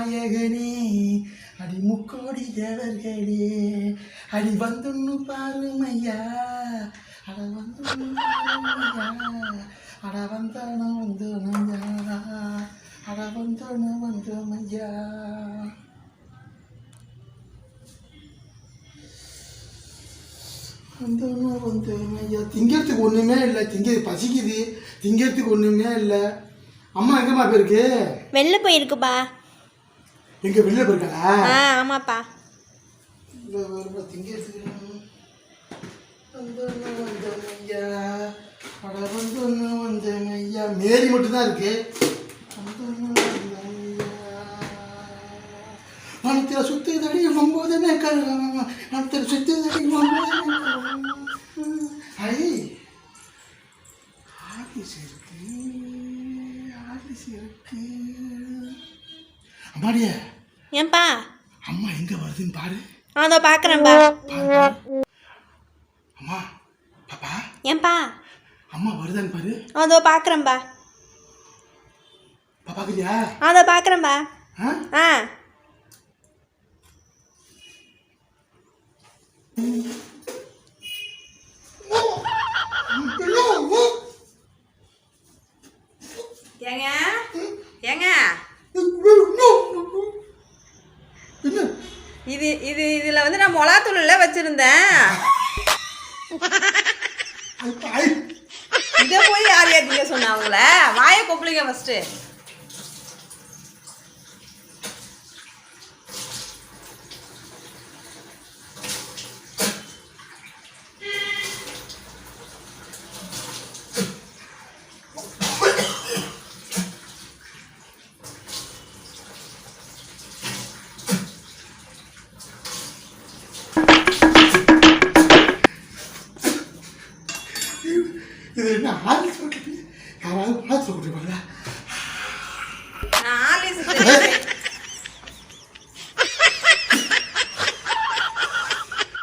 நாயகனே அடி முக்கோடி தேவர்களே அடி வந்துன்னு பாருமையா அட வந்துன்னு பாருமையா அட வந்தானோ வந்தோமையா அட வந்தோனோ வந்தோமையா. திங்கிறதுக்கு ஒன்றுமே இல்லை, பசிக்குது, திங்கிறதுக்கு ஒன்றுமே இல்லை. அம்மா எங்கம்மா போயிருக்கு? வெளில போயிருக்குப்பா. எங்க வெளில போயிருக்கா? ஆமாப்பா. திங்கிறதுக்கு மேரி மட்டும்தான் இருக்கு. மனத்தில் சுத்துதடி ஒம்போதுமே மனத்தில் சுத்துதடி ஆபீஸ் இருக்கு, ஆபீஸ் இருக்கு. அம்மாடிய ஏன்பா அம்மா எங்க வருதுன்னு பாரு. அதோ பாக்குறேன்பா. அம்மா பாப்பா ஏன்பா அம்மா வருதான்னு பாரு. அதோ பாக்குறேன்பா. பாப்பாக்குறியா? அதோ பாக்குறேன்பா. ஆ ஏங்க ஏங்க இது இது இதுல வந்து நான் மொளாத்தூள் எல்லாம் வச்சிருந்தேன். இதை போய் யார் யார்த்தீங்க சொன்னா அவங்கள? வாயை கொப்பளிங்க ஃபர்ஸ்ட். இது என்ன ஆலிஸ் யாராவது பார்த்து சொல்லுவாங்களா? ஆலிஸ்